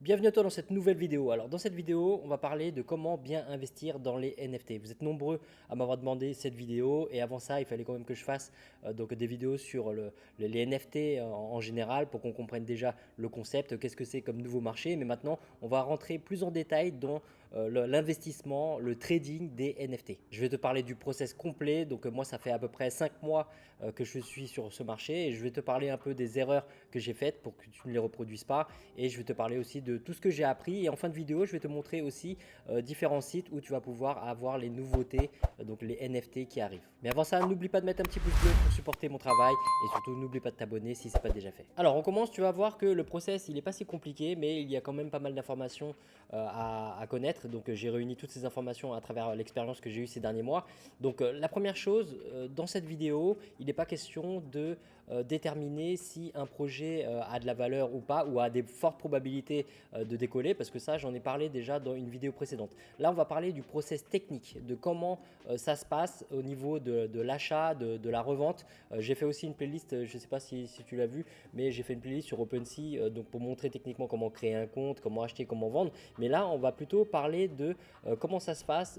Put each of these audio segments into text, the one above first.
Bienvenue à toi dans cette nouvelle vidéo. Alors dans cette vidéo, on va parler de comment bien investir dans les NFT. Vous êtes nombreux à m'avoir demandé cette vidéo et avant ça, il fallait quand même que je fasse donc des vidéos sur les NFT en général pour qu'on comprenne déjà le concept, qu'est-ce que c'est comme nouveau marché. Mais maintenant, on va rentrer plus en détail dans l'investissement, le trading des NFT. Je vais te parler du process complet. Donc moi, ça fait à peu près 5 mois que je suis sur ce marché et je vais te parler un peu des erreurs que j'ai faites pour que tu ne les reproduises pas et je vais te parler aussi de tout ce que j'ai appris et en fin de vidéo je vais te montrer aussi différents sites où tu vas pouvoir avoir les nouveautés, donc les NFT qui arrivent. Mais avant ça, n'oublie pas de mettre un petit pouce bleu pour supporter mon travail et surtout n'oublie pas de t'abonner si ce n'est pas déjà fait. Alors on commence, tu vas voir que le process il n'est pas si compliqué mais il y a quand même pas mal d'informations à connaître. Donc j'ai réuni toutes ces informations à travers l'expérience que j'ai eue ces derniers mois. Donc la première chose, dans cette vidéo, il n'est pas question de déterminer si un projet a de la valeur ou pas, ou a des fortes probabilités de décoller, parce que ça j'en ai parlé déjà dans une vidéo précédente. Là on va parler du process technique, de comment ça se passe au niveau de l'achat, de la revente. J'ai fait aussi une playlist, je ne sais pas si tu l'as vu, mais j'ai fait une playlist sur OpenSea donc pour montrer techniquement comment créer un compte, comment acheter, comment vendre. Mais là on va plutôt parler de comment ça se passe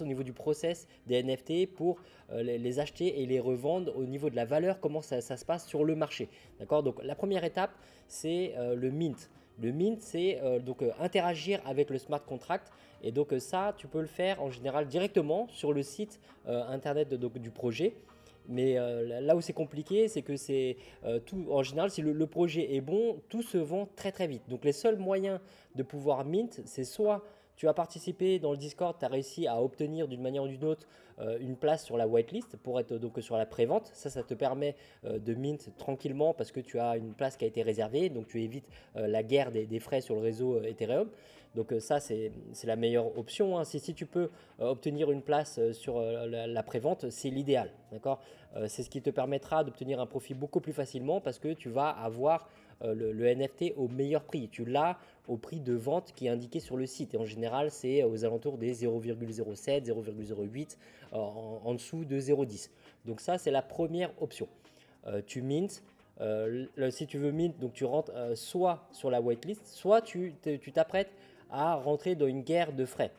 au niveau du process des NFT pour les acheter et les revendre, au niveau de la valeur, comment ça se passe sur le marché. D'accord. Donc la première étape, c'est le mint. Le mint, c'est interagir avec le smart contract. Et donc ça, tu peux le faire en général directement sur le site internet du projet. Mais là où c'est compliqué, c'est que c'est tout en général, si le projet est bon, tout se vend très très vite. Donc les seuls moyens de pouvoir mint, c'est soit tu as participé dans le Discord, tu as réussi à obtenir d'une manière ou d'une autre une place sur la whitelist pour être donc sur la prévente. Ça te permet de mint tranquillement parce que tu as une place qui a été réservée. Donc tu évites la guerre des frais sur le réseau Ethereum. Donc ça, c'est la meilleure option, hein. Si tu peux obtenir une place sur la prévente, c'est l'idéal. D'accord. C'est ce qui te permettra d'obtenir un profit beaucoup plus facilement parce que tu vas avoir le NFT au meilleur prix. Tu l'as au prix de vente qui est indiqué sur le site. Et en général, c'est aux alentours des 0,07, 0,08, en dessous de 0,10. Donc ça, c'est la première option. Tu mint. Si tu veux mint, donc tu rentres soit sur la whitelist, soit tu t'apprêtes à rentrer dans une guerre de frais.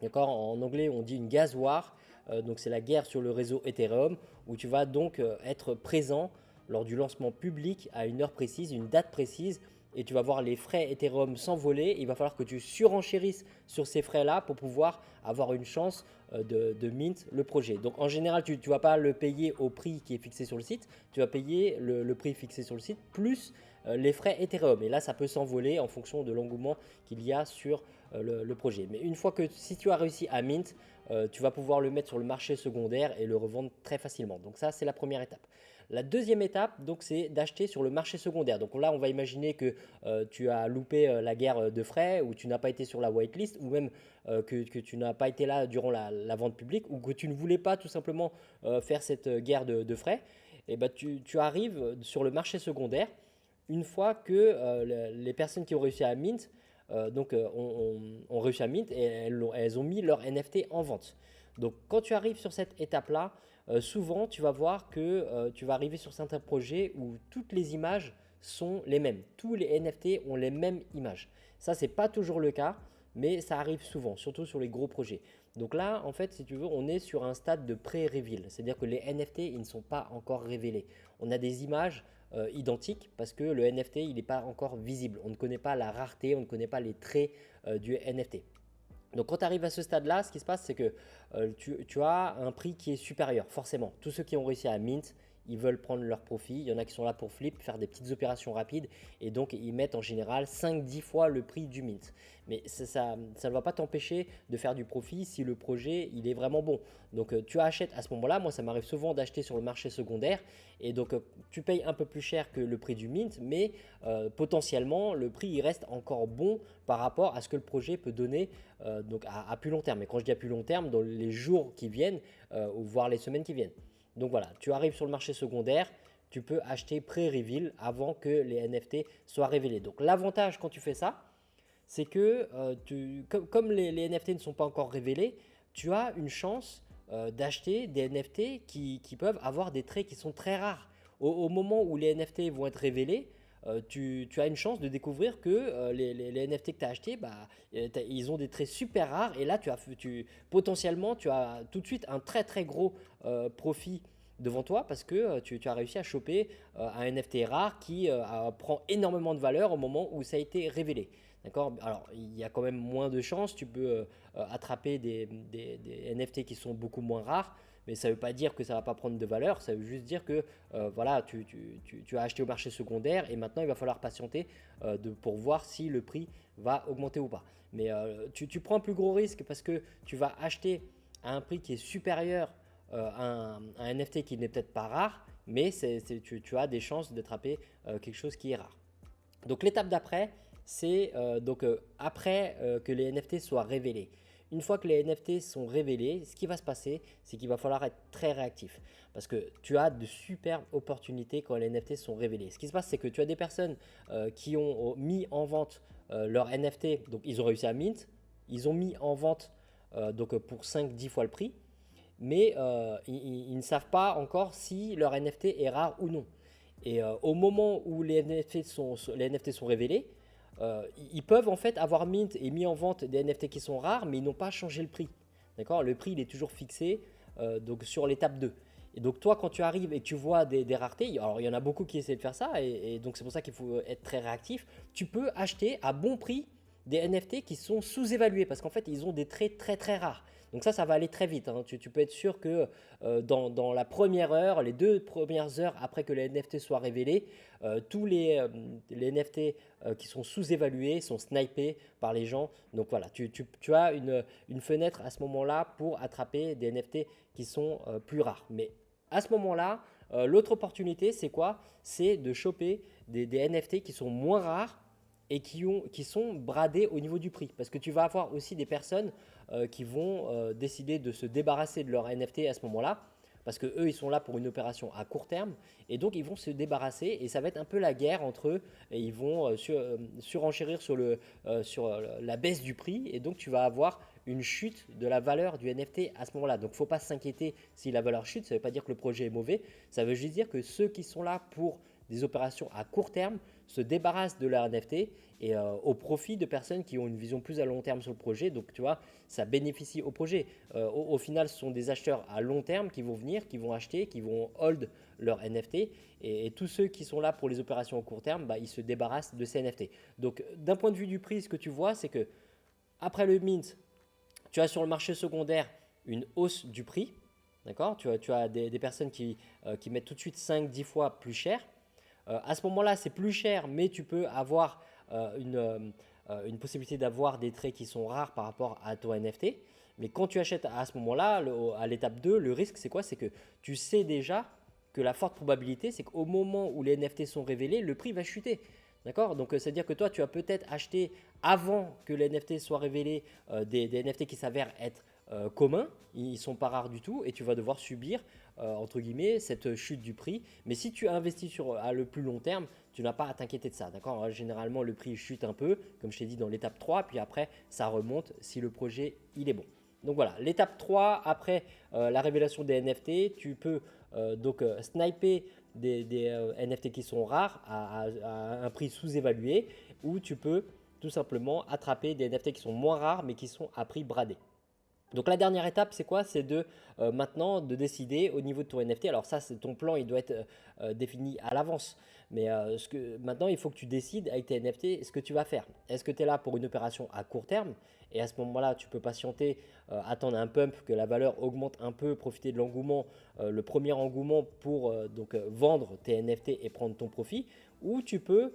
D'accord. En anglais, on dit une gas war. Donc c'est la guerre sur le réseau Ethereum où tu vas donc être présent lors du lancement public à une heure précise, une date précise, et tu vas voir les frais Ethereum s'envoler. Il va falloir que tu surenchérisses sur ces frais-là pour pouvoir avoir une chance de mint le projet. Donc en général, tu ne vas pas le payer au prix qui est fixé sur le site, tu vas payer le prix fixé sur le site plus les frais Ethereum. Et là, ça peut s'envoler en fonction de l'engouement qu'il y a sur le projet. Mais une fois que si tu as réussi à mint, tu vas pouvoir le mettre sur le marché secondaire et le revendre très facilement. Donc ça, c'est la première étape. La deuxième étape, donc, c'est d'acheter sur le marché secondaire. Donc là, on va imaginer que tu as loupé la guerre de frais, ou tu n'as pas été sur la whitelist, ou même que tu n'as pas été là durant la vente publique, ou que tu ne voulais pas tout simplement faire cette guerre de frais. Et ben, tu arrives sur le marché secondaire une fois que les personnes qui ont réussi à mint ont réussi à mint et elles ont mis leur NFT en vente. Donc quand tu arrives sur cette étape-là, souvent tu vas voir que tu vas arriver sur certains projets où toutes les images sont les mêmes. Tous les NFT ont les mêmes images. Ça, c'est pas toujours le cas, mais ça arrive souvent, surtout sur les gros projets. Donc là, en fait, si tu veux, on est sur un stade de pré-reveal, c'est-à-dire que les NFT, ils ne sont pas encore révélés. On a des images identiques parce que le NFT, il n'est pas encore visible. On ne connaît pas la rareté, on ne connaît pas les traits du NFT. Donc quand tu arrives à ce stade-là, ce qui se passe, c'est que tu as un prix qui est supérieur, forcément. Tous ceux qui ont réussi à mint, ils veulent prendre leur profit. Il y en a qui sont là pour flip, faire des petites opérations rapides. Et donc, ils mettent en général 5-10 fois le prix du mint. Mais ça ne va pas t'empêcher de faire du profit si le projet il est vraiment bon. Donc, tu achètes à ce moment-là. Moi, ça m'arrive souvent d'acheter sur le marché secondaire. Et donc, tu payes un peu plus cher que le prix du mint. Mais potentiellement, le prix il reste encore bon par rapport à ce que le projet peut donner donc à plus long terme. Et quand je dis à plus long terme, dans les jours qui viennent, ou voire les semaines qui viennent. Donc voilà, tu arrives sur le marché secondaire, tu peux acheter pré-reveal avant que les NFT soient révélés. Donc l'avantage quand tu fais ça, c'est que comme les NFT ne sont pas encore révélés, tu as une chance d'acheter des NFT qui peuvent avoir des traits qui sont très rares. Au moment où les NFT vont être révélés, tu as une chance de découvrir que les NFT que tu as achetés, bah, ils ont des traits super rares. Et là, potentiellement, tu as tout de suite un très très gros profit devant toi parce que tu as réussi à choper un NFT rare qui prend énormément de valeur au moment où ça a été révélé. D'accord. Alors, il y a quand même moins de chances. Tu peux attraper des NFT qui sont beaucoup moins rares, mais ça ne veut pas dire que ça ne va pas prendre de valeur. Ça veut juste dire que voilà, tu as acheté au marché secondaire et maintenant il va falloir patienter pour voir si le prix va augmenter ou pas. Mais tu prends un plus gros risque parce que tu vas acheter à un prix qui est supérieur à un NFT qui n'est peut-être pas rare, mais tu as des chances d'attraper quelque chose qui est rare. Donc l'étape d'après, c'est après que les NFT soient révélés. Une fois que les NFT sont révélés, ce qui va se passer, c'est qu'il va falloir être très réactif. Parce que tu as de superbes opportunités quand les NFT sont révélés. Ce qui se passe, c'est que tu as des personnes qui ont mis en vente leur NFT, donc ils ont réussi à mint, ils ont mis en vente pour 5-10 fois le prix, mais ils ne savent pas encore si leur NFT est rare ou non. Et au moment où les NFT sont révélés, ils peuvent en fait avoir mint et mis en vente des NFT qui sont rares, mais ils n'ont pas changé le prix. D'accord. Le prix il est toujours fixé donc sur l'étape 2. Et donc toi quand tu arrives et que tu vois des raretés, alors il y en a beaucoup qui essaient de faire ça, et donc c'est pour ça qu'il faut être très réactif, tu peux acheter à bon prix des NFT qui sont sous-évalués parce qu'en fait ils ont des traits très très rares. Donc ça va aller très vite, hein. Tu peux être sûr que dans la première heure, les 2 premières heures après que les NFT soient révélés, tous les NFT qui sont sous-évalués sont snipés par les gens. Donc voilà, tu as une fenêtre à ce moment-là pour attraper des NFT qui sont plus rares. Mais à ce moment-là, l'autre opportunité, c'est quoi? C'est de choper des NFT qui sont moins rares et qui sont bradés au niveau du prix. Parce que tu vas avoir aussi des personnes qui vont décider de se débarrasser de leur NFT à ce moment-là, parce que eux ils sont là pour une opération à court terme, et donc ils vont se débarrasser, et ça va être un peu la guerre entre eux, et ils vont surenchérir sur la baisse du prix, et donc tu vas avoir une chute de la valeur du NFT à ce moment-là. Donc il ne faut pas s'inquiéter si la valeur chute, ça ne veut pas dire que le projet est mauvais, ça veut juste dire que ceux qui sont là pour des opérations à court terme se débarrassent de leur NFT, et au profit de personnes qui ont une vision plus à long terme sur le projet. Donc tu vois, ça bénéficie au projet. Au final, ce sont des acheteurs à long terme qui vont venir, qui vont acheter, qui vont hold leur NFT, et tous ceux qui sont là pour les opérations au court terme, bah, ils se débarrassent de ces NFT. Donc d'un point de vue du prix, ce que tu vois, c'est que après le mint, tu as sur le marché secondaire une hausse du prix. D'accord. Tu as des personnes qui mettent tout de suite 5-10 fois plus cher. À ce moment-là, c'est plus cher, mais tu peux avoir une possibilité d'avoir des traits qui sont rares par rapport à ton NFT. Mais quand tu achètes à ce moment-là, à l'étape 2, le risque, c'est quoi? C'est que tu sais déjà que la forte probabilité, c'est qu'au moment où les NFT sont révélés, le prix va chuter. D'accord. Donc, c'est-à-dire que toi, tu as peut-être acheté avant que les NFT soient révélés des NFT qui s'avèrent être communs, ils ne sont pas rares du tout, et tu vas devoir subir entre guillemets cette chute du prix. Mais si tu investis à le plus long terme, tu n'as pas à t'inquiéter de ça. D'accord. Généralement, le prix chute un peu, comme je t'ai dit dans l'étape 3, puis après, ça remonte si le projet il est bon. Donc voilà, l'étape 3, après la révélation des NFT, tu peux sniper des NFT qui sont rares à un prix sous-évalué, ou tu peux tout simplement attraper des NFT qui sont moins rares mais qui sont à prix bradé. Donc la dernière étape, c'est quoi? C'est maintenant de décider au niveau de ton NFT. Alors ça, c'est ton plan, il doit être défini à l'avance. Mais maintenant, il faut que tu décides avec tes NFT ce que tu vas faire. Est-ce que tu es là pour une opération à court terme? Et à ce moment-là, tu peux patienter, attendre un pump, que la valeur augmente un peu, profiter de l'engouement, le premier engouement pour vendre tes NFT et prendre ton profit. Ou tu peux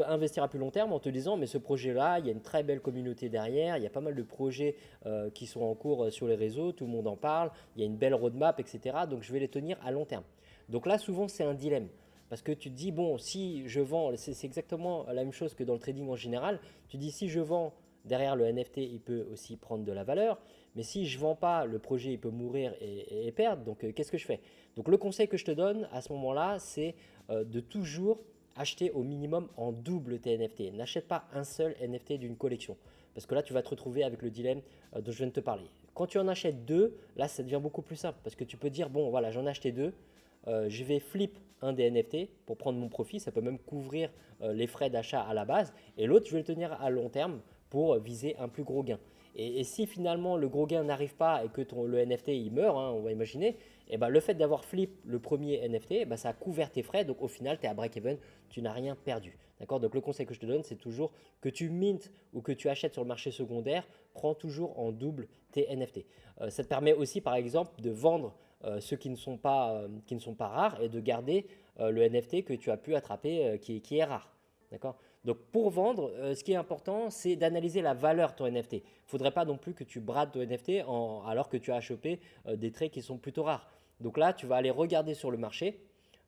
investir à plus long terme en te disant, mais ce projet-là, il y a une très belle communauté derrière, il y a pas mal de projets qui sont en cours sur les réseaux, tout le monde en parle, il y a une belle roadmap, etc. Donc je vais les tenir à long terme. Donc là, souvent, c'est un dilemme. Parce que tu te dis, bon, si je vends, c'est exactement la même chose que dans le trading en général, tu dis, si je vends, derrière le NFT, il peut aussi prendre de la valeur, mais si je ne vends pas, le projet il peut mourir et perdre, donc qu'est-ce que je fais? Donc le conseil que je te donne à ce moment-là, c'est de toujours acheter au minimum en double tes NFT. N'achète pas un seul NFT d'une collection, parce que là, tu vas te retrouver avec le dilemme dont je viens de te parler. Quand tu en achètes deux, là, ça devient beaucoup plus simple, parce que tu peux dire, bon, voilà, j'en ai acheté deux, je vais flip un des NFT pour prendre mon profit, ça peut même couvrir les frais d'achat à la base, et l'autre, je vais le tenir à long terme pour viser un plus gros gain. Et si finalement le gros gain n'arrive pas et que le NFT il meurt, hein, on va imaginer, et ben, le fait d'avoir flip le premier NFT, ben, ça a couvert tes frais, donc au final tu es à break-even, tu n'as rien perdu. D'accord. Donc le conseil que je te donne, c'est toujours que tu mintes ou que tu achètes sur le marché secondaire, prends toujours en double tes NFT. Ça te permet aussi par exemple de vendre ceux qui ne sont pas rares et de garder le NFT que tu as pu attraper qui est rare. D'accord. Donc pour vendre, ce qui est important, c'est d'analyser la valeur de ton NFT. Il ne faudrait pas non plus que tu brades ton NFT alors que tu as chopé des traits qui sont plutôt rares. Donc là, tu vas aller regarder sur le marché.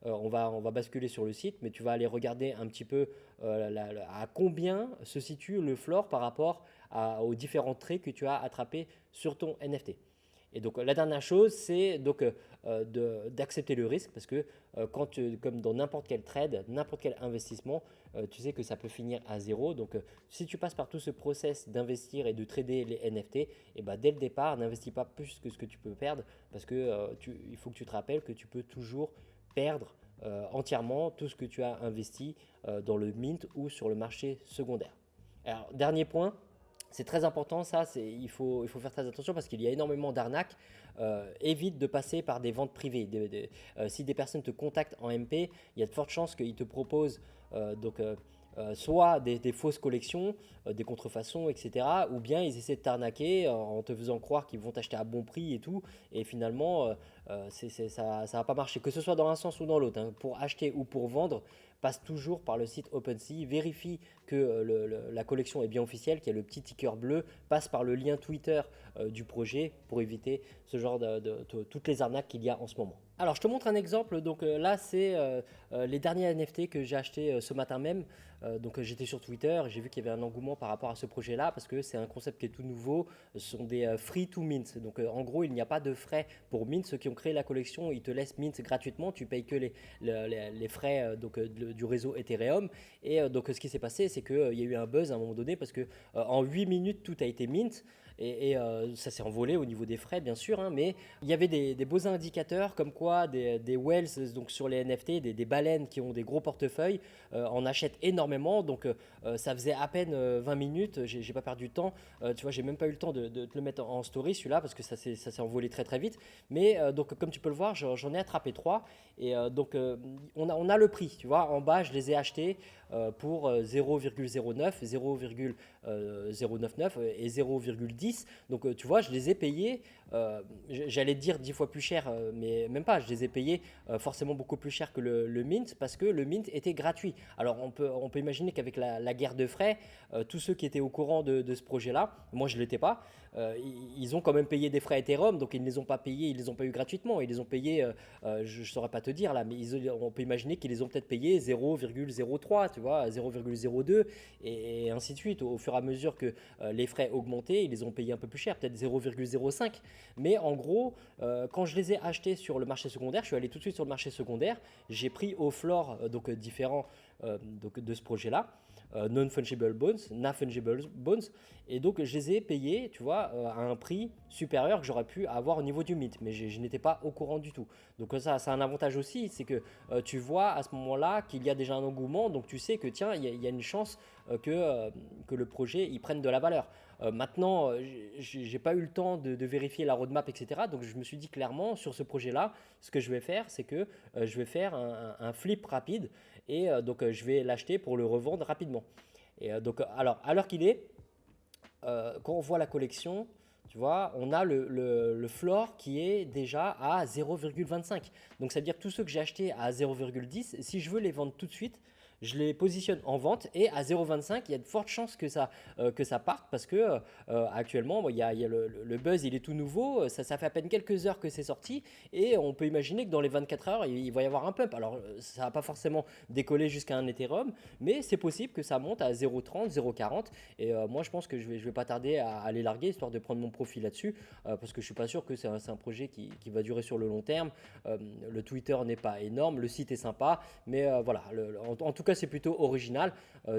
On va basculer sur le site, mais tu vas aller regarder un petit peu à combien se situe le floor par rapport aux différents traits que tu as attrapés sur ton NFT. Et donc la dernière chose, c'est donc d'accepter le risque parce que comme dans n'importe quel trade, n'importe quel investissement, tu sais que ça peut finir à zéro. Donc si tu passes par tout ce process d'investir et de trader les NFT, et ben, dès le départ, n'investis pas plus que ce que tu peux perdre parce que il faut que tu te rappelles que tu peux toujours perdre entièrement tout ce que tu as investi dans le mint ou sur le marché secondaire. Alors dernier point. C'est très important, ça, il faut faire très attention parce qu'il y a énormément d'arnaques. Évite de passer par des ventes privées. Si des personnes te contactent en MP, il y a de fortes chances qu'ils te proposent soit des fausses collections, des contrefaçons, etc. Ou bien ils essaient de t'arnaquer en te faisant croire qu'ils vont t'acheter à bon prix et tout. Et finalement, ça ne va pas marcher. Que ce soit dans un sens ou dans l'autre, hein. Pour acheter ou pour vendre, passe toujours par le site OpenSea, vérifie que la collection est bien officielle, qu'il y a le petit ticker bleu, passe par le lien Twitter du projet pour éviter ce genre toutes les arnaques qu'il y a en ce moment. Alors je te montre un exemple, donc là c'est les derniers NFT que j'ai achetés ce matin même. Donc j'étais sur Twitter et j'ai vu qu'il y avait un engouement par rapport à ce projet-là parce que c'est un concept qui est tout nouveau. Ce sont des free to mint. Donc en gros, il n'y a pas de frais pour mint. Ceux qui ont créé la collection, ils te laissent mint gratuitement. Tu payes que les frais du réseau Ethereum. Et donc ce qui s'est passé, c'est qu'il y a eu un buzz à un moment donné parce que en 8 minutes, tout a été mint. Et ça s'est envolé au niveau des frais, bien sûr, hein, mais il y avait des beaux indicateurs comme quoi des whales donc sur les NFT, des baleines qui ont des gros portefeuilles, en achètent énormément. Donc ça faisait à peine 20 minutes, j'ai pas perdu de temps. Tu vois, j'ai même pas eu le temps de te le mettre en story celui-là parce que ça s'est envolé très très vite. Mais donc comme tu peux le voir, j'en ai attrapé 3. Et donc on a le prix, tu vois. En bas, je les ai achetés pour 0,09, 0,099 et 0,10. Donc tu vois, je les ai payés, j'allais dire 10 fois plus cher, mais même pas, je les ai payés forcément beaucoup plus cher que le mint parce que le mint était gratuit. Alors on peut imaginer qu'avec la guerre de frais, tous ceux qui étaient au courant de ce projet-là, moi je ne l'étais pas, ils ont quand même payé des frais Ethereum, donc ils ne les ont pas payés, ils les ont pas eu gratuitement, ils les ont payés, je ne saurais pas te dire là, mais on peut imaginer qu'ils les ont peut-être payés 0,03, tu vois, 0,02 et ainsi de suite. Au fur et à mesure que les frais augmentaient, ils les ont payés un peu plus cher, peut-être 0,05. Mais en gros, quand je les ai achetés sur le marché secondaire, je suis allé tout de suite sur le marché secondaire, j'ai pris au floor différents de ce projet-là. Non-fungible bonds, non-fungible bonds, et donc je les ai payés, tu vois, à un prix supérieur que j'aurais pu avoir au niveau du mint, mais je n'étais pas au courant du tout. Donc ça a un avantage aussi, c'est que tu vois à ce moment-là qu'il y a déjà un engouement, donc tu sais que tiens, il y a une chance que le projet il prenne de la valeur. Maintenant, j'ai pas eu le temps de vérifier la roadmap, etc. Donc je me suis dit clairement sur ce projet-là, ce que je vais faire, c'est que je vais faire un flip rapide et donc je vais l'acheter pour le revendre rapidement. Et donc alors à l'heure qu'il est, quand on voit la collection, tu vois, on a le floor qui est déjà à 0,25. Donc ça veut dire que tous ceux que j'ai achetés à 0,10, si je veux les vendre tout de suite, je les positionne en vente et à 0,25, il y a de fortes chances que ça parte parce que actuellement, il y a le buzz, il est tout nouveau, ça fait à peine quelques heures que c'est sorti et on peut imaginer que dans les 24 heures, il va y avoir un pump. Alors, ça va pas forcément décoller jusqu'à un Ethereum, mais c'est possible que ça monte à 0,30, 0,40 et moi, je pense que je vais pas tarder à aller larguer histoire de prendre mon profit là-dessus parce que je suis pas sûr que c'est un projet qui va durer sur le long terme. Le Twitter n'est pas énorme, le site est sympa, mais voilà, en tout cas, c'est plutôt original.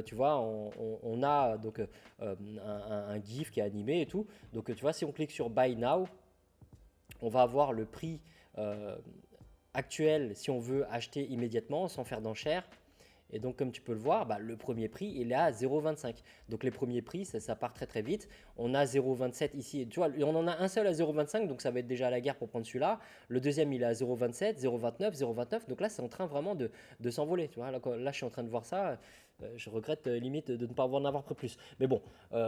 Tu vois, on a donc un GIF qui est animé et tout. Donc tu vois, si on clique sur Buy Now, on va avoir le prix actuel si on veut acheter immédiatement sans faire d'enchère. Et donc, comme tu peux le voir, bah, le premier prix, il est à 0,25. Donc, les premiers prix, ça part très très vite. On a 0,27 ici. Tu vois, on en a un seul à 0,25, donc ça va être déjà à la guerre pour prendre celui-là. Le deuxième, il est à 0,27, 0,29, 0,29. Donc là, c'est en train vraiment de s'envoler. Tu vois, là, je suis en train de voir ça. Je regrette limite de ne pas en avoir pris plus. Mais bon,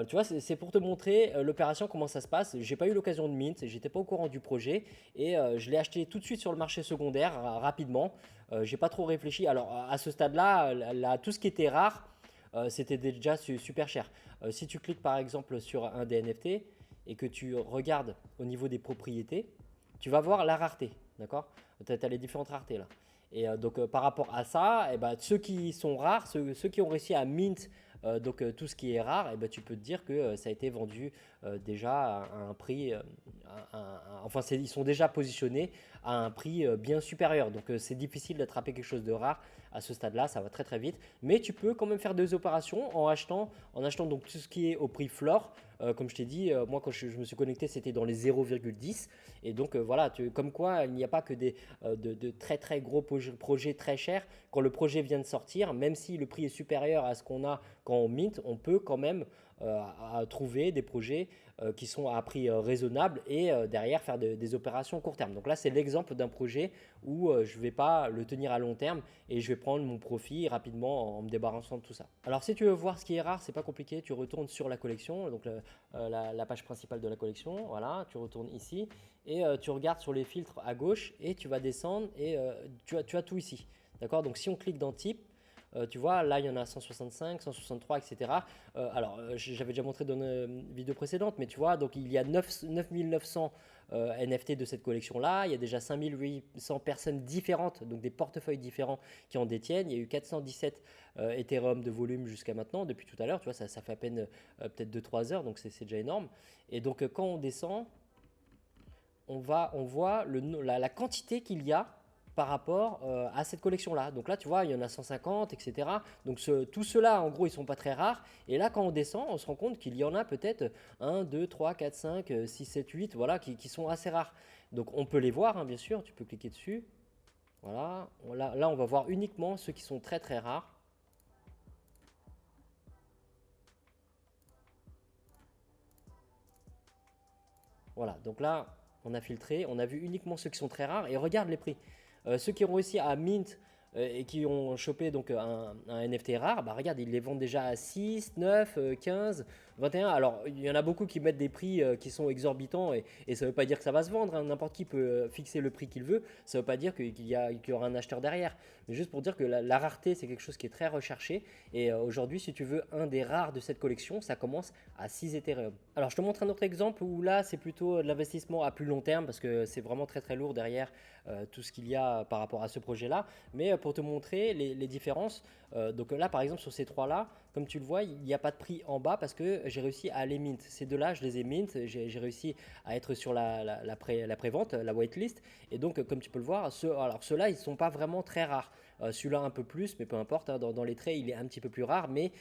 tu vois, c'est pour te montrer l'opération, comment ça se passe. J'ai pas eu l'occasion de mint, j'étais pas au courant du projet et je l'ai acheté tout de suite sur le marché secondaire rapidement. J'ai pas trop réfléchi. Alors à ce stade-là, tout ce qui était rare, c'était déjà super cher. Si tu cliques par exemple sur un des NFT et que tu regardes au niveau des propriétés, tu vas voir la rareté. D'accord? Tu as les différentes raretés là. Et donc par rapport à ça, eh ben, ceux qui sont rares, ceux qui ont réussi à mint tout ce qui est rare, eh ben, tu peux te dire que ça a été vendu déjà à un prix, enfin ils sont déjà positionnés à un prix bien supérieur. Donc c'est difficile d'attraper quelque chose de rare à ce stade-là, ça va très très vite. Mais tu peux quand même faire des opérations en achetant donc tout ce qui est au prix floor. Comme je t'ai dit, moi quand je me suis connecté, c'était dans les 0,10. Et donc voilà, comme quoi il n'y a pas que de très très gros projets très chers. Quand le projet vient de sortir, même si le prix est supérieur à ce qu'on a quand on mint, on peut quand même à trouver des projets qui sont à prix raisonnable et derrière faire des opérations court terme. Donc là, c'est l'exemple d'un projet où je ne vais pas le tenir à long terme et je vais prendre mon profit rapidement en me débarrassant de tout ça. Alors si tu veux voir ce qui est rare, c'est pas compliqué, tu retournes sur la collection, donc la page principale de la collection, voilà, tu retournes ici et tu regardes sur les filtres à gauche et tu vas descendre et tu as tout ici. D'accord? Donc si on clique dans type, tu vois, là, il y en a 165, 163, etc. J'avais déjà montré dans une vidéo précédente, mais tu vois, donc il y a 9900 NFT de cette collection-là. Il y a déjà 5800 personnes différentes, donc des portefeuilles différents qui en détiennent. Il y a eu 417 Ethereum de volume jusqu'à maintenant, depuis tout à l'heure. Tu vois, ça fait à peine peut-être 2-3 heures, donc c'est déjà énorme. Et donc, quand on descend, on voit la quantité qu'il y a par rapport à cette collection-là. Donc là, tu vois, il y en a 150, etc. Donc tout cela, en gros, ils sont pas très rares. Et là, quand on descend, on se rend compte qu'il y en a peut-être 1, 2, 3, 4, 5, 6, 7, 8, voilà, qui sont assez rares. Donc on peut les voir, hein, bien sûr, tu peux cliquer dessus. Voilà, là, on va voir uniquement ceux qui sont très très rares. Voilà, donc là, on a filtré, on a vu uniquement ceux qui sont très rares et regarde les prix. Ceux qui ont réussi à mint et qui ont chopé donc un NFT rare, bah regarde, ils les vendent déjà à 6, 9, 15, 21. Alors, il y en a beaucoup qui mettent des prix qui sont exorbitants et ça ne veut pas dire que ça va se vendre, hein. N'importe qui peut fixer le prix qu'il veut. Ça ne veut pas dire qu'il y aura un acheteur derrière. Mais juste pour dire que la rareté, c'est quelque chose qui est très recherché. Et aujourd'hui, si tu veux un des rares de cette collection, ça commence à 6 Ethereum. Alors, je te montre un autre exemple où là, c'est plutôt de l'investissement à plus long terme parce que c'est vraiment très très lourd derrière tout ce qu'il y a par rapport à ce projet-là. Mais pour te montrer les différences, donc là, par exemple, sur ces trois-là, comme tu le vois, il n'y a pas de prix en bas parce que j'ai réussi à les mint. Ces deux-là, je les ai mint. J'ai réussi à être sur la prévente, la waitlist. Et donc, comme tu peux le voir, ceux-là, ils ne sont pas vraiment très rares. Celui-là un peu plus, mais peu importe, hein, dans les traits, il est un petit peu plus rare, mais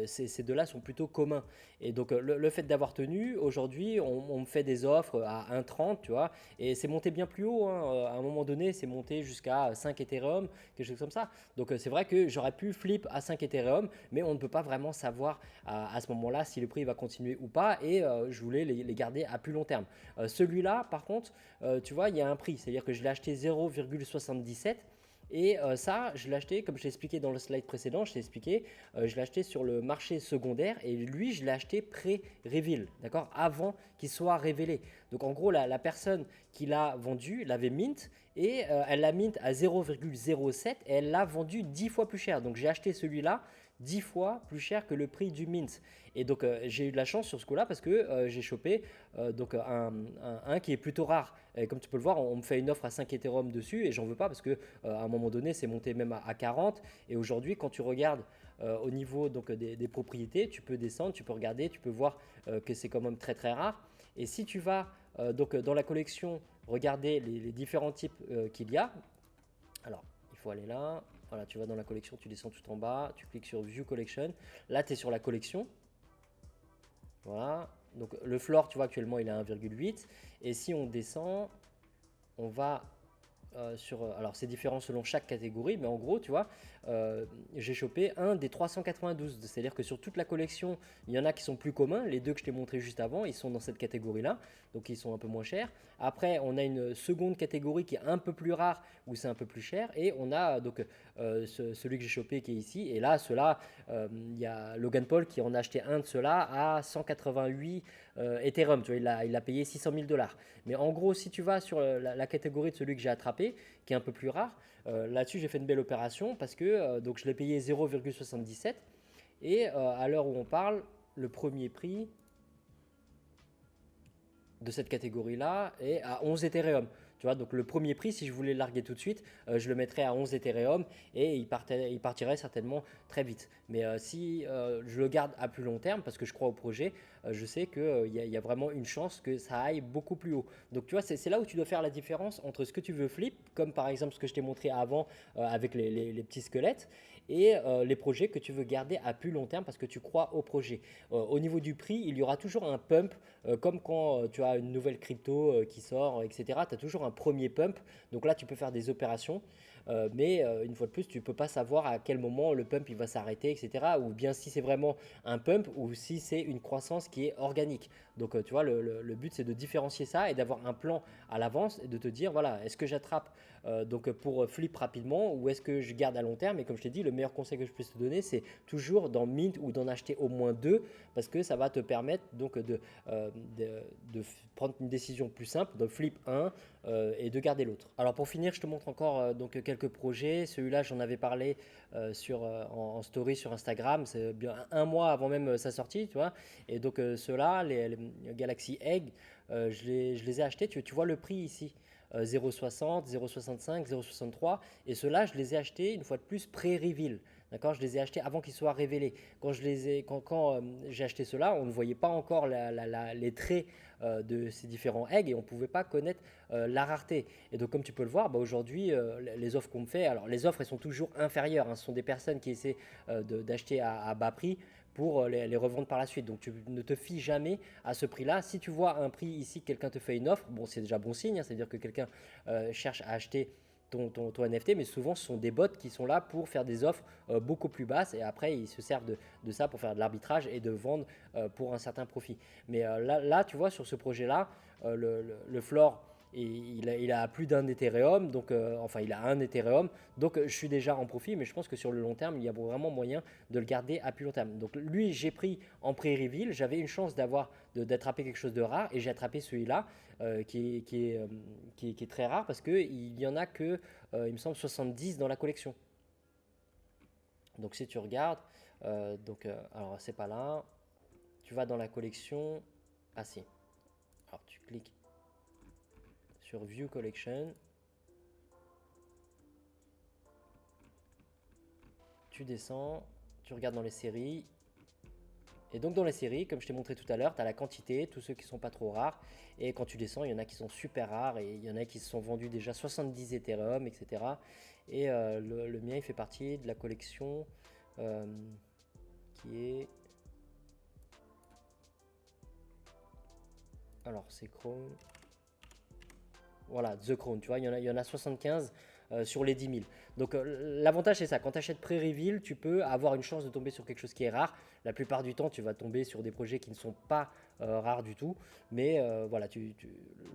ces deux-là sont plutôt communs. Et donc, le fait d'avoir tenu, aujourd'hui, on me fait des offres à 1,30, tu vois, et c'est monté bien plus haut, hein. À un moment donné, c'est monté jusqu'à 5 Ethereum, quelque chose comme ça. Donc, c'est vrai que j'aurais pu flip à 5 Ethereum, mais on ne peut pas vraiment savoir à ce moment-là si le prix va continuer ou pas, et je voulais les garder à plus long terme. Celui-là, par contre, tu vois, il y a un prix, c'est-à-dire que je l'ai acheté 0,77. Et ça, je l'ai acheté, comme je l'ai expliqué dans le slide précédent, je t'ai expliqué, je l'ai acheté sur le marché secondaire et lui, je l'ai acheté pré-reveal, d'accord, avant qu'il soit révélé. Donc en gros, la personne qui l'a vendu l'avait mint et elle l'a mint à 0,07 et elle l'a vendu 10 fois plus cher. Donc j'ai acheté celui-là 10 fois plus cher que le prix du mint. Et donc j'ai eu de la chance sur ce coup-là parce que j'ai chopé un qui est plutôt rare. Et comme tu peux le voir, on me fait une offre à 5 Ethereum dessus et j'en veux pas parce que à un moment donné, c'est monté même à 40. Et aujourd'hui, quand tu regardes au niveau donc, des propriétés, tu peux descendre, tu peux regarder, tu peux voir que c'est quand même très très rare. Et si tu vas dans la collection, regarder les différents types qu'il y a, alors il faut aller là. Voilà, tu vas dans la collection, tu descends tout en bas, tu cliques sur View Collection. Là, tu es sur la collection. Voilà. Donc le floor, tu vois, actuellement, il est à 1,8. Et si on descend, on va alors c'est différent selon chaque catégorie, mais en gros, tu vois, j'ai chopé un des 392. C'est-à-dire que sur toute la collection, il y en a qui sont plus communs. Les deux que je t'ai montré juste avant, ils sont dans cette catégorie-là, donc ils sont un peu moins chers. Après, on a une seconde catégorie qui est un peu plus rare, où c'est un peu plus cher. Et on a donc celui que j'ai chopé qui est ici. Et là, ceux-là, il y a Logan Paul qui en a acheté un de ceux-là à 188 Ethereum. Tu vois, il a payé 600 000 dollars. Mais en gros, si tu vas sur la catégorie de celui que j'ai attrapé, qui est un peu plus rare, là-dessus j'ai fait une belle opération parce que donc je l'ai payé 0,77 et à l'heure où on parle, le premier prix de cette catégorie-là est à 11 Ethereum. Tu vois, donc le premier prix, si je voulais le larguer tout de suite, je le mettrais à 11 Ethereum et il partirait certainement très vite. Mais si je le garde à plus long terme, parce que je crois au projet, je sais qu'il y a vraiment une chance que ça aille beaucoup plus haut. Donc tu vois, c'est là où tu dois faire la différence entre ce que tu veux flip, comme par exemple ce que je t'ai montré avant avec les petits squelettes, et les projets que tu veux garder à plus long terme parce que tu crois au projet. Au niveau du prix, il y aura toujours un pump, comme quand tu as une nouvelle crypto qui sort, etc. Tu as toujours un premier pump. Donc là, tu peux faire des opérations. Mais une fois de plus, tu ne peux pas savoir à quel moment le pump il va s'arrêter, etc. Ou bien si c'est vraiment un pump ou si c'est une croissance qui est organique. Donc tu vois, le but c'est de différencier ça et d'avoir un plan à l'avance et de te dire, voilà, est-ce que j'attrape donc pour flip rapidement ou est-ce que je garde à long terme. Et comme je t'ai dit, le meilleur conseil que je puisse te donner, c'est toujours dans Mint ou d'en acheter au moins deux parce que ça va te permettre donc de prendre une décision plus simple, de flip un et de garder l'autre. Alors pour finir, je te montre encore donc quelques projets. Celui-là, j'en avais parlé en story sur Instagram, c'est bien un mois avant même sa sortie, tu vois. Et donc ceux-là, les Galaxy Egg, je les ai achetés. Tu vois le prix ici. 0,60, 0,65, 0,63 et ceux-là je les ai achetés une fois de plus pré-reveal. D'accord, je les ai achetés avant qu'ils soient révélés. Quand j'ai acheté ceux-là, on ne voyait pas encore les traits de ces différents eggs et on ne pouvait pas connaître la rareté. Et donc comme tu peux le voir, bah, aujourd'hui les offres qu'on me fait, alors les offres elles sont toujours inférieures, hein. Ce sont des personnes qui essaient d'acheter à bas prix pour les revendre par la suite. Donc tu ne te fies jamais à ce prix-là. Si tu vois un prix ici, quelqu'un te fait une offre, bon c'est déjà bon signe, hein, c'est-à-dire que quelqu'un cherche à acheter ton NFT, mais souvent ce sont des bots qui sont là pour faire des offres beaucoup plus basses et après ils se servent de ça pour faire de l'arbitrage et de vendre pour un certain profit. Mais là, tu vois, sur ce projet-là, le floor, et il a plus d'un Ethereum, donc enfin il a un Ethereum, donc je suis déjà en profit, mais je pense que sur le long terme, il y a vraiment moyen de le garder à plus long terme. Donc lui, j'ai pris en pré-reveal, j'avais une chance d'attraper quelque chose de rare, et j'ai attrapé celui-là qui est très rare parce qu'il n'y en a que, il me semble, 70 dans la collection. Donc si tu regardes, alors c'est pas là, tu vas dans la collection, ah si, alors tu cliques sur View Collection, tu descends, tu regardes dans les séries. Et donc dans les séries, comme je t'ai montré tout à l'heure, tu as la quantité, tous ceux qui sont pas trop rares. Et quand tu descends, il y en a qui sont super rares et il y en a qui se sont vendus déjà 70 Ethereum, etc. Et le mien, il fait partie de la collection euh, qui est... Alors c'est Chrome. Voilà, The Crown, tu vois, il y en a 75 sur les 10 000. Donc l'avantage c'est ça, quand tu achètes pré-reveal, tu peux avoir une chance de tomber sur quelque chose qui est rare. La plupart du temps, tu vas tomber sur des projets qui ne sont pas rares du tout. Mais voilà,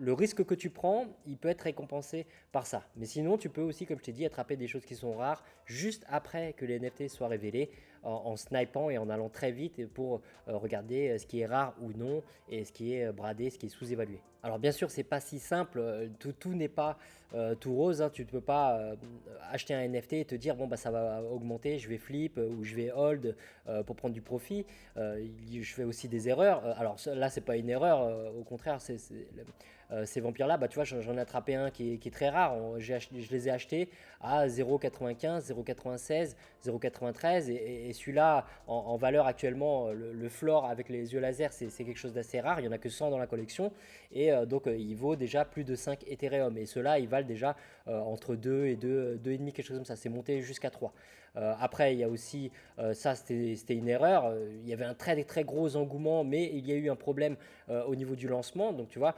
le risque que tu prends, il peut être récompensé par ça. Mais sinon, tu peux aussi, comme je t'ai dit, attraper des choses qui sont rares juste après que les NFT soient révélés en snipant et en allant très vite pour regarder ce qui est rare ou non et ce qui est bradé, ce qui est sous-évalué. Alors bien sûr, c'est pas si simple, tout n'est pas tout rose, hein. Tu ne peux pas acheter un NFT et te dire bon bah ça va augmenter, je vais flip ou je vais hold pour prendre du profit. Je fais aussi des erreurs. Alors là c'est pas une erreur, au contraire ces vampires-là, bah, tu vois, j'en ai attrapé un qui est très rare. Je les ai achetés à 0,95, 0,96, 0,93. Et celui-là, en valeur actuellement, le floor avec les yeux laser, c'est quelque chose d'assez rare. Il n'y en a que 100 dans la collection. Et donc, il vaut déjà plus de 5 Ethereum. Et ceux-là, ils valent déjà entre 2 et 2,5, quelque chose comme ça. C'est monté jusqu'à 3. Après, il y a aussi, ça c'était une erreur, il y avait un très très gros engouement, mais il y a eu un problème au niveau du lancement. Donc tu vois,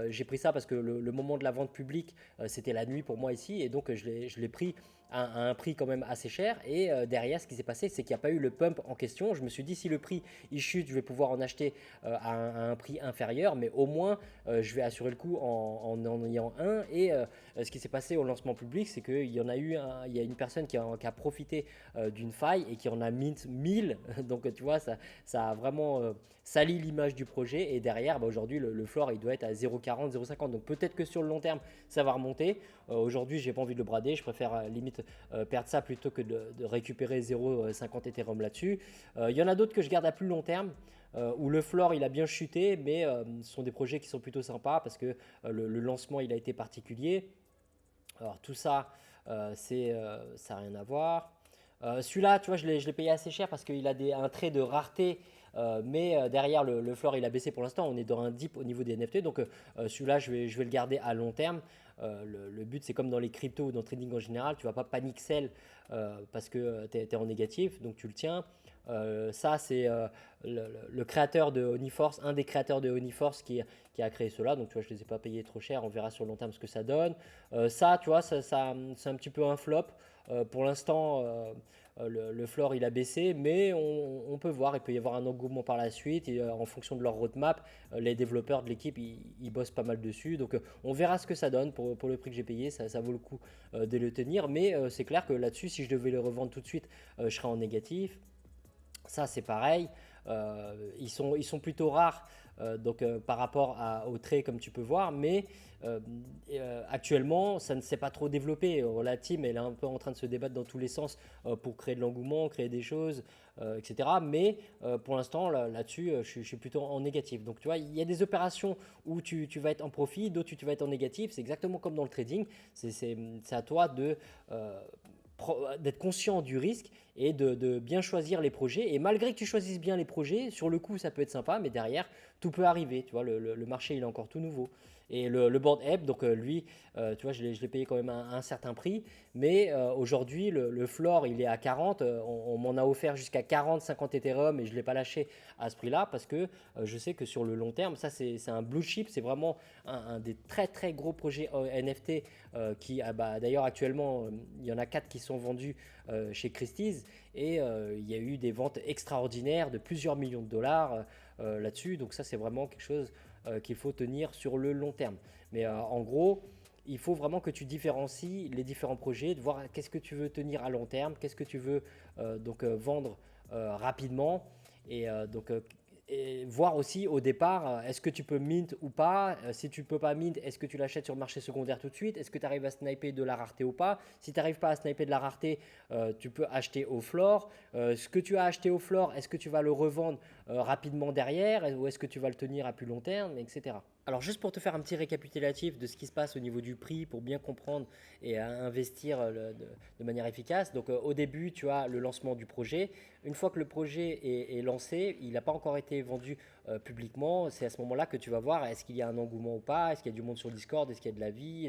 j'ai pris ça parce que le moment de la vente publique, c'était la nuit pour moi ici, et donc je l'ai pris à un prix quand même assez cher. Et derrière, ce qui s'est passé, c'est qu'il n'y a pas eu le pump en question. Je me suis dit, si le prix il chute, je vais pouvoir en acheter à un prix inférieur, mais au moins je vais assurer le coup en ayant un. Et ce qui s'est passé au lancement public, c'est qu'il y en a eu il y a une personne qui a profité d'une faille et qui en a mint 1000. Donc tu vois, ça a vraiment sali l'image du projet. Et derrière, bah, aujourd'hui, le floor il doit être à 0,40, 0,50. Donc peut-être que sur le long terme, ça va remonter. Aujourd'hui, j'ai pas envie de le brader. Je préfère limite perdre ça plutôt que de récupérer 0,50 Ethereum là-dessus. Il y en a d'autres que je garde à plus long terme. Où le floor il a bien chuté, mais ce sont des projets qui sont plutôt sympas parce que le lancement il a été particulier. Alors tout ça, ça n'a rien à voir. Celui-là, tu vois, je l'ai payé assez cher parce qu'il a un trait de rareté, mais derrière le floor il a baissé pour l'instant. On est dans un dip au niveau des NFT, donc celui-là je vais le garder à long terme. Le but c'est comme dans les cryptos ou dans le trading en général, tu vas pas panic sell parce que tu es en négatif, donc tu le tiens. Ça c'est le créateur de Oniforce, un des créateurs de Oniforce qui a créé cela. Donc tu vois, je ne les ai pas payés trop cher, on verra sur le long terme ce que ça donne. Ça, tu vois, c'est un petit peu un flop. Pour l'instant, le floor il a baissé, mais on peut voir, il peut y avoir un engouement par la suite. Et, en fonction de leur roadmap, les développeurs de l'équipe ils bossent pas mal dessus. Donc on verra ce que ça donne pour le prix que j'ai payé. Ça vaut le coup de le tenir, mais c'est clair que là-dessus, si je devais le revendre tout de suite, je serais en négatif. Ça, c'est pareil. Ils sont plutôt rares donc, par rapport au trait, comme tu peux voir, mais actuellement, ça ne s'est pas trop développé. La team, elle est un peu en train de se débattre dans tous les sens pour créer de l'engouement, créer des choses, etc. Mais pour l'instant, là-dessus, je suis plutôt en négatif. Donc, tu vois, il y a des opérations où tu vas être en profit, d'autres où tu vas être en négatif. C'est exactement comme dans le trading. C'est à toi d'être conscient du risque et de bien choisir les projets. Et malgré que tu choisisses bien les projets, sur le coup, ça peut être sympa, mais derrière, tout peut arriver. Tu vois, le marché, il est encore tout nouveau. Et le Bored Ape, donc lui, tu vois, je l'ai payé quand même un certain prix, mais aujourd'hui, le floor, il est à 40. On m'en a offert jusqu'à 40, 50 Ethereum et je ne l'ai pas lâché à ce prix-là parce que je sais que sur le long terme, ça, c'est un blue chip, c'est vraiment un des très, très gros projets NFT qui, bah, d'ailleurs, actuellement, il y en a 4 qui sont vendus chez Christie's et il y a eu des ventes extraordinaires de plusieurs millions de dollars là-dessus. Donc ça, c'est vraiment quelque chose qu'il faut tenir sur le long terme. Mais en gros, il faut vraiment que tu différencies les différents projets, de voir qu'est-ce que tu veux tenir à long terme, qu'est-ce que tu veux vendre rapidement. Et et voir aussi au départ, est-ce que tu peux mint ou pas. Si tu ne peux pas mint, est-ce que tu l'achètes sur le marché secondaire tout de suite. Est-ce que tu arrives à sniper de la rareté ou pas. Si tu n'arrives pas à sniper de la rareté, tu peux acheter au floor. Ce que tu as acheté au floor, est-ce que tu vas le revendre rapidement derrière ou est-ce que tu vas le tenir à plus long terme, etc. Alors juste pour te faire un petit récapitulatif de ce qui se passe au niveau du prix pour bien comprendre et investir de manière efficace. Donc au début, tu as le lancement du projet. Une fois que le projet est lancé, il n'a pas encore été vendu publiquement. C'est à ce moment-là que tu vas voir est-ce qu'il y a un engouement ou pas, est-ce qu'il y a du monde sur Discord, est-ce qu'il y a de la vie,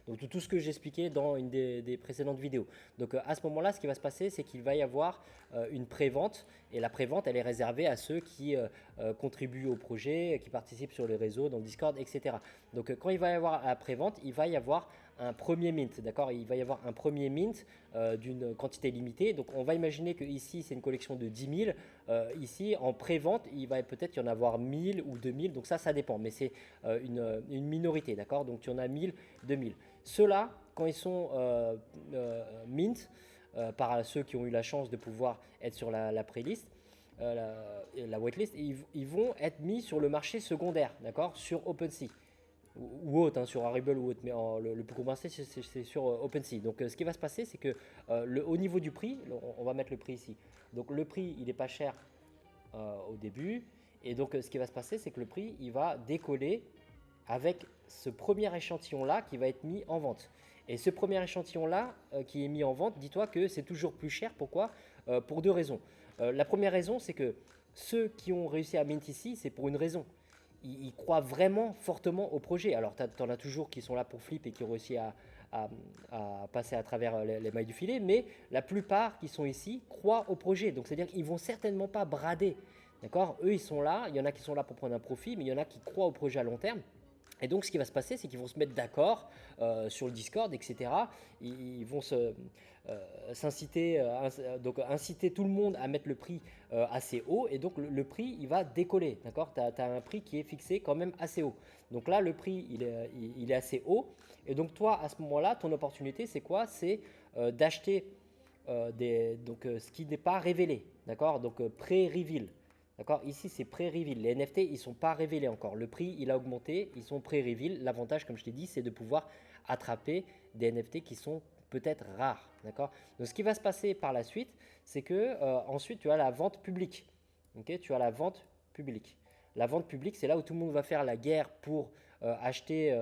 donc tout ce que j'expliquais dans une des précédentes vidéos. Donc à ce moment-là, ce qui va se passer, c'est qu'il va y avoir une pré-vente et la pré-vente, elle est réservée à ceux qui contribuent au projet, qui participent sur les réseaux, dans Discord, etc. Donc quand il va y avoir la pré-vente, il va y avoir un premier mint, d'accord. Il va y avoir un premier mint d'une quantité limitée. Donc on va imaginer que ici c'est une collection de 10 000. Ici en pré-vente, il va peut-être y en avoir 1000 ou 2000. Donc ça dépend, mais c'est une minorité, d'accord. Donc tu en as 1000, 2000. Ceux-là, quand ils sont mint, par ceux qui ont eu la chance de pouvoir être sur la playlist, la waitlist, ils vont être mis sur le marché secondaire, d'accord, sur OpenSea ou autre, hein, sur Arible ou autre, mais le plus gros marché c'est sur OpenSea. Donc ce qui va se passer, c'est que au niveau du prix, on va mettre le prix ici. Donc le prix, il n'est pas cher au début, et donc ce qui va se passer, c'est que le prix, il va décoller avec ce premier échantillon-là qui va être mis en vente. Et ce premier échantillon-là qui est mis en vente, dis-toi que c'est toujours plus cher. Pourquoi pour deux raisons. La première raison, c'est que ceux qui ont réussi à mint ici, c'est pour une raison. Ils croient vraiment fortement au projet. Alors, tu en as toujours qui sont là pour flip et qui ont réussi à passer à travers les mailles du filet, mais la plupart qui sont ici croient au projet. Donc c'est-à-dire qu'ils ne vont certainement pas brader. D'accord? Eux, ils sont là, il y en a qui sont là pour prendre un profit, mais il y en a qui croient au projet à long terme. Et donc, ce qui va se passer, c'est qu'ils vont se mettre d'accord sur le Discord, etc. Ils vont s'inciter, donc inciter tout le monde à mettre le prix assez haut. Et donc, le prix, il va décoller. D'accord? Tu as un prix qui est fixé quand même assez haut. Donc là, le prix, il est assez haut. Et donc, toi, à ce moment-là, ton opportunité, c'est quoi? C'est d'acheter ce qui n'est pas révélé. D'accord? Donc, pré-reveal. D'accord? Ici, c'est pré-reveal. Les NFT, ils ne sont pas révélés encore. Le prix, il a augmenté. Ils sont pré-reveal. L'avantage, comme je t'ai dit, c'est de pouvoir attraper des NFT qui sont peut-être rares. D'accord? Donc, ce qui va se passer par la suite, c'est que ensuite, tu as la vente publique. Ok? Tu as la vente publique. La vente publique, c'est là où tout le monde va faire la guerre pour acheter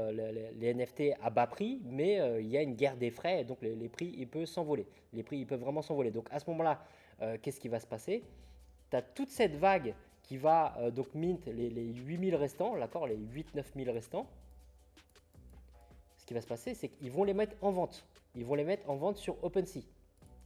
les NFT à bas prix, mais il y a une guerre des frais, et donc les prix, ils peuvent s'envoler. Les prix, ils peuvent vraiment s'envoler. Donc, à ce moment-là, qu'est-ce qui va se passer? Tu as toute cette vague qui va donc mint les 8000 restants, d'accord, les 8-9 000 restants. Ce qui va se passer, c'est qu'ils vont les mettre en vente. Ils vont les mettre en vente sur OpenSea.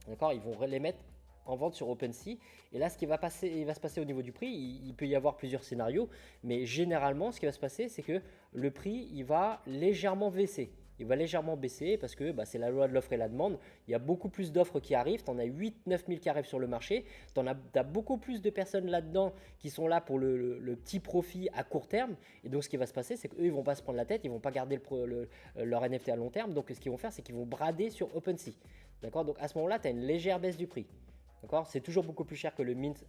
D'accord? Ils vont les mettre en vente sur OpenSea. Et là, ce qui va passer, il va se passer au niveau du prix, il peut y avoir plusieurs scénarios, mais généralement, ce qui va se passer, c'est que le prix, il va légèrement baisser. Il va légèrement baisser parce que c'est la loi de l'offre et la demande. Il y a beaucoup plus d'offres qui arrivent. Tu en as 8-9 000 qui arrivent sur le marché. Tu as beaucoup plus de personnes là-dedans qui sont là pour le petit profit à court terme. Et donc, ce qui va se passer, c'est qu'eux, ils ne vont pas se prendre la tête. Ils ne vont pas garder leur NFT à long terme. Donc, ce qu'ils vont faire, c'est qu'ils vont brader sur OpenSea. D'accord? Donc, à ce moment-là, tu as une légère baisse du prix. D'accord? C'est toujours beaucoup plus cher que le mint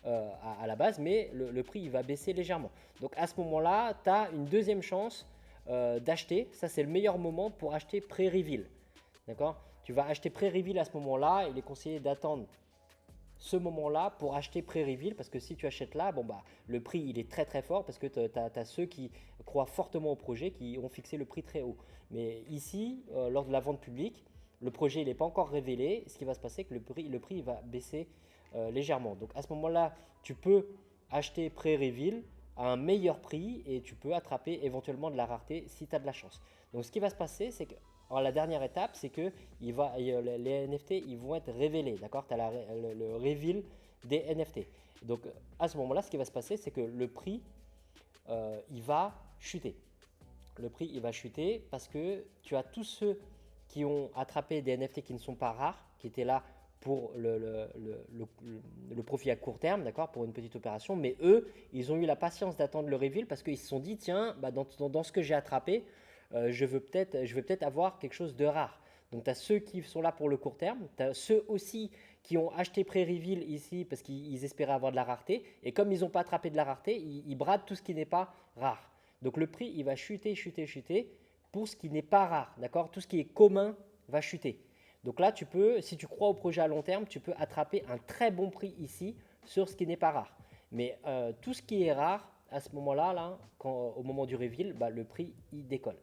à la base, mais le prix, il va baisser légèrement. Donc, à ce moment-là, tu as une deuxième chance d'acheter. Ça, c'est le meilleur moment pour acheter pré-reveal. D'accord? Tu vas acheter pré-reveal à ce moment-là. Il est conseillé d'attendre ce moment-là pour acheter pré-reveal parce que si tu achètes là, le prix il est très très fort parce que tu as ceux qui croient fortement au projet qui ont fixé le prix très haut. Mais ici, lors de la vente publique, le projet il n'est pas encore révélé. Ce qui va se passer, c'est que le prix va baisser légèrement. Donc à ce moment-là, tu peux acheter pré-reveal à un meilleur prix et tu peux attraper éventuellement de la rareté si tu as de la chance. Donc ce qui va se passer, c'est que la dernière étape, c'est que les NFT ils vont être révélés. D'accord? Tu as le reveal des NFT. Donc à ce moment-là, ce qui va se passer, c'est que le prix il va chuter. Le prix il va chuter parce que tu as tous ceux qui ont attrapé des NFT qui ne sont pas rares, qui étaient là pour le profit à court terme, d'accord, pour une petite opération. Mais eux, ils ont eu la patience d'attendre le reveal parce qu'ils se sont dit, tiens, dans ce que j'ai attrapé, je vais peut-être avoir quelque chose de rare. Donc, tu as ceux qui sont là pour le court terme, tu as ceux aussi qui ont acheté pré-reveal ici parce qu'ils espéraient avoir de la rareté. Et comme ils n'ont pas attrapé de la rareté, ils bradent tout ce qui n'est pas rare. Donc, le prix, il va chuter, chuter, chuter pour ce qui n'est pas rare, d'accord? Tout ce qui est commun va chuter. Donc là, tu peux, si tu crois au projet à long terme, tu peux attraper un très bon prix ici sur ce qui n'est pas rare. Mais tout ce qui est rare, à ce moment-là, au moment du reveal, le prix, il décolle.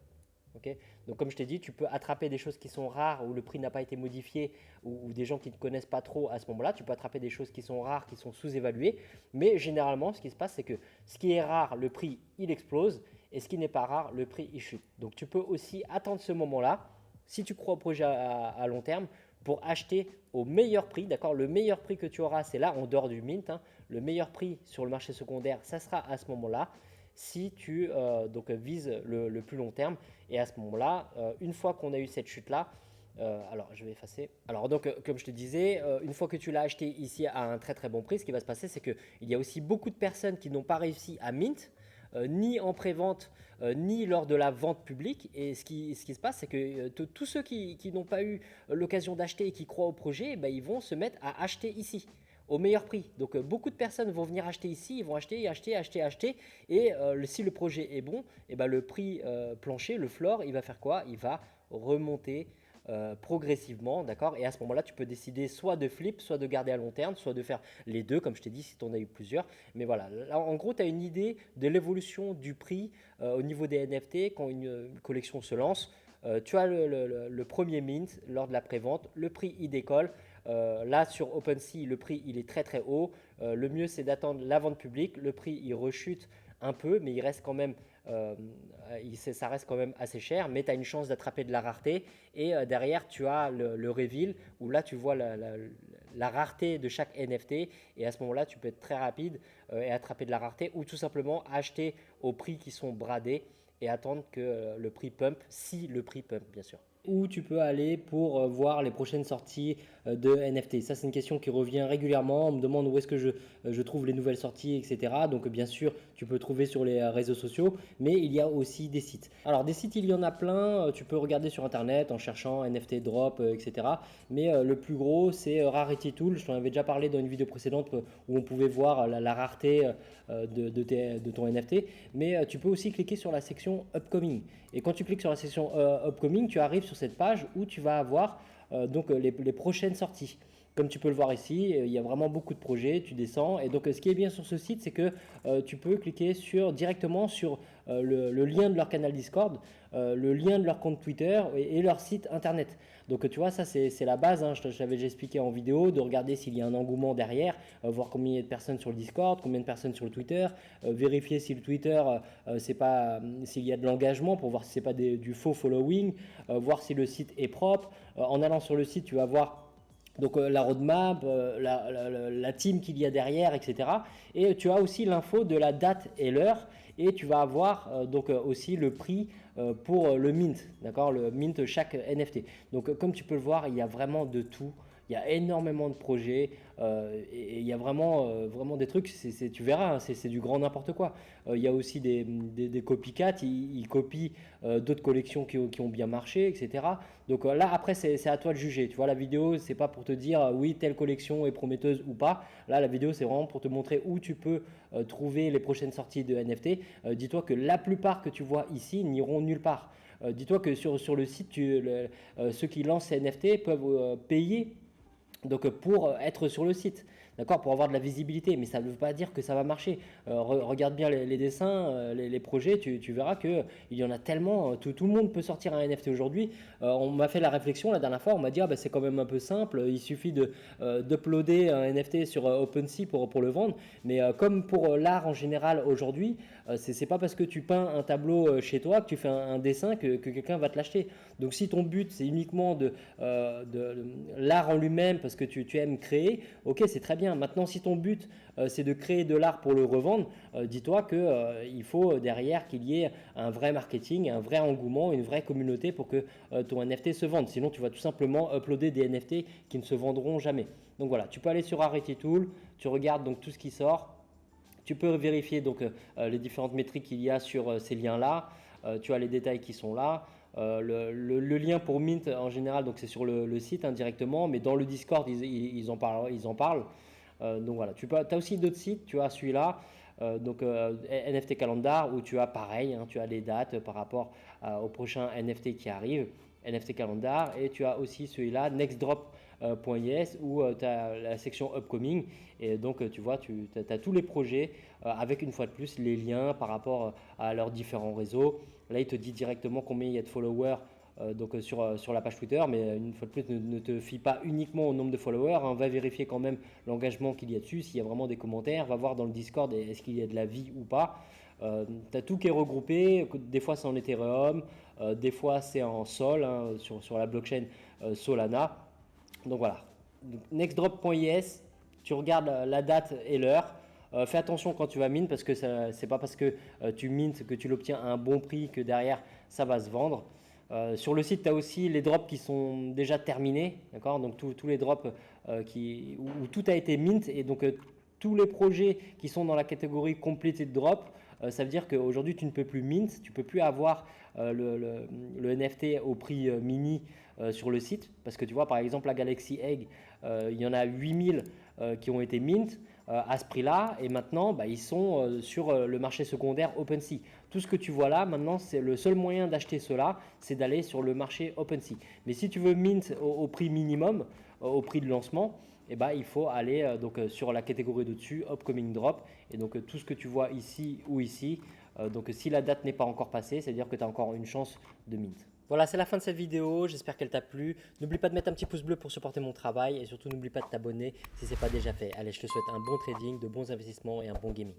Okay? Donc comme je t'ai dit, tu peux attraper des choses qui sont rares où le prix n'a pas été modifié ou des gens qui ne te connaissent pas trop à ce moment-là. Tu peux attraper des choses qui sont rares, qui sont sous-évaluées. Mais généralement, ce qui se passe, c'est que ce qui est rare, le prix, il explose. Et ce qui n'est pas rare, le prix, il chute. Donc tu peux aussi attendre ce moment-là si tu crois au projet à long terme, pour acheter au meilleur prix, d'accord? Le meilleur prix que tu auras, c'est là, en dehors du mint. Hein, le meilleur prix sur le marché secondaire, ça sera à ce moment-là, si tu vises le plus long terme. Et à ce moment-là, une fois qu'on a eu cette chute-là, alors je vais effacer. Alors donc, comme je te disais, une fois que tu l'as acheté ici à un très très bon prix, ce qui va se passer, c'est qu'il y a aussi beaucoup de personnes qui n'ont pas réussi à mint. Ni en pré-vente, ni lors de la vente publique. Et ce qui se passe, c'est que tous ceux qui n'ont pas eu l'occasion d'acheter et qui croient au projet, ils vont se mettre à acheter ici au meilleur prix. Donc beaucoup de personnes vont venir acheter ici, ils vont acheter, acheter, acheter, acheter. Et si le projet est bon, le prix plancher, le floor, il va faire quoi? Il va remonter progressivement, d'accord? Et à ce moment-là, tu peux décider soit de flip, soit de garder à long terme, soit de faire les deux, comme je t'ai dit, si tu en as eu plusieurs. Mais voilà, là, en gros, tu as une idée de l'évolution du prix au niveau des NFT quand une collection se lance. Tu as le premier mint lors de la prévente, le prix il décolle. Là sur OpenSea, le prix il est très très haut. Le mieux c'est d'attendre la vente publique, le prix il rechute un peu, mais il reste quand même, ça reste quand même assez cher, mais tu as une chance d'attraper de la rareté. Et derrière, tu as le reveal, où là, tu vois la rareté de chaque NFT. Et à ce moment-là, tu peux être très rapide et attraper de la rareté, ou tout simplement acheter au prix qui sont bradés et attendre que le prix pump, si le prix pump, bien sûr. Où tu peux aller pour voir les prochaines sorties de NFT. Ça, c'est une question qui revient régulièrement. On me demande où est-ce que je trouve les nouvelles sorties, etc. Donc, bien sûr, tu peux trouver sur les réseaux sociaux, mais il y a aussi des sites. Alors, des sites, il y en a plein. Tu peux regarder sur Internet en cherchant NFT drop, etc. Mais le plus gros, c'est Rarity Tool. Je t'en avais déjà parlé dans une vidéo précédente où on pouvait voir la rareté de ton NFT. Mais tu peux aussi cliquer sur la section Upcoming. Et quand tu cliques sur la section Upcoming, tu arrives sur cette page où tu vas avoir donc les prochaines sorties. Comme tu peux le voir ici, il y a vraiment beaucoup de projets, tu descends. Et donc, ce qui est bien sur ce site, c'est que tu peux cliquer directement sur le lien de leur canal Discord, le lien de leur compte Twitter et leur site internet. Donc, tu vois, ça, c'est la base. Hein, je t'avais déjà expliqué en vidéo, de regarder s'il y a un engouement derrière, voir combien il y a de personnes sur le Discord, combien de personnes sur le Twitter, vérifier si le Twitter, s'il y a de l'engagement pour voir si ce n'est pas du faux following, voir si le site est propre. En allant sur le site, tu vas voir donc la roadmap, la team qu'il y a derrière, etc. Et tu as aussi l'info de la date et l'heure. Et tu vas avoir donc aussi le prix pour le mint, d'accord, le mint chaque NFT. Donc comme tu peux le voir, il y a vraiment de tout. Il y a énormément de projets et il y a vraiment des trucs, tu verras, hein, c'est du grand n'importe quoi. Il y a aussi des copycats, ils copient d'autres collections qui ont bien marché, etc. Donc là, après, c'est à toi de juger. Tu vois, la vidéo, c'est pas pour te dire oui, telle collection est prometteuse ou pas. Là, la vidéo, c'est vraiment pour te montrer où tu peux trouver les prochaines sorties de NFT. Dis-toi que la plupart que tu vois ici n'iront nulle part. Dis-toi que sur le site, ceux qui lancent ces NFT peuvent payer donc pour être sur le site, d'accord, pour avoir de la visibilité, mais ça ne veut pas dire que ça va marcher. Regarde bien les dessins, les projets, tu verras qu'il y en a tellement, tout le monde peut sortir un NFT aujourd'hui. On m'a fait la réflexion la dernière fois, on m'a dit ah, bah, c'est quand même un peu simple, il suffit d'uploader un NFT sur OpenSea pour le vendre, mais comme pour l'art en général aujourd'hui, c'est pas parce que tu peins un tableau chez toi que tu fais un dessin que quelqu'un va te l'acheter. Donc si ton but c'est uniquement de l'art en lui-même parce que tu aimes créer, ok, c'est très bien. Maintenant, si ton but c'est de créer de l'art pour le revendre, dis-toi qu'il faut derrière qu'il y ait un vrai marketing, un vrai engouement, une vraie communauté pour que ton NFT se vende. Sinon, tu vas tout simplement uploader des NFT qui ne se vendront jamais. Donc voilà, tu peux aller sur Rarity Tool, tu regardes donc tout ce qui sort. Tu peux vérifier donc les différentes métriques qu'il y a sur ces liens-là. Tu as les détails qui sont là. Le lien pour Mint en général, donc c'est sur le site indirectement, mais dans le Discord, ils en parlent. Donc voilà, tu as aussi d'autres sites, tu as celui-là, donc NFT Calendar, où tu as pareil, hein, tu as les dates par rapport au prochain NFT qui arrive, NFT Calendar, et tu as aussi celui-là, nextdrop.is, où tu as la section Upcoming, et donc tu vois, tu as tous les projets avec une fois de plus les liens par rapport à leurs différents réseaux. Là, il te dit directement combien il y a de followers sur la page Twitter, mais une fois de plus, ne te fie pas uniquement au nombre de followers, hein, va vérifier quand même l'engagement qu'il y a dessus, s'il y a vraiment des commentaires, va voir dans le Discord est-ce qu'il y a de la vie ou pas. Tu as tout qui est regroupé, des fois c'est en Ethereum, des fois c'est en Sol, hein, sur la blockchain Solana. Donc voilà, nextdrop.is, tu regardes la date et l'heure. Fais attention quand tu vas mint parce que c'est pas parce que tu mint que tu l'obtiens à un bon prix que derrière ça va se vendre. Sur le site, tu as aussi les drops qui sont déjà terminés, d'accord. Donc tous les drops où tout a été mint et donc tous les projets qui sont dans la catégorie completed drop, ça veut dire qu'aujourd'hui tu ne peux plus mint, tu ne peux plus avoir le NFT au prix mini sur le site parce que tu vois par exemple la Galaxy Egg, il y en a 8000 qui ont été mint à ce prix-là et maintenant ils sont sur le marché secondaire OpenSea. Tout ce que tu vois là maintenant, c'est le seul moyen d'acheter cela, c'est d'aller sur le marché OpenSea. Mais si tu veux mint au prix minimum, au prix de lancement, il faut aller sur la catégorie de-dessus, Upcoming Drop. Et donc tout ce que tu vois ici ou ici, donc si la date n'est pas encore passée, c'est-à-dire que tu as encore une chance de mint. Voilà, c'est la fin de cette vidéo, j'espère qu'elle t'a plu. N'oublie pas de mettre un petit pouce bleu pour supporter mon travail et surtout n'oublie pas de t'abonner si ce n'est pas déjà fait. Allez, je te souhaite un bon trading, de bons investissements et un bon gaming.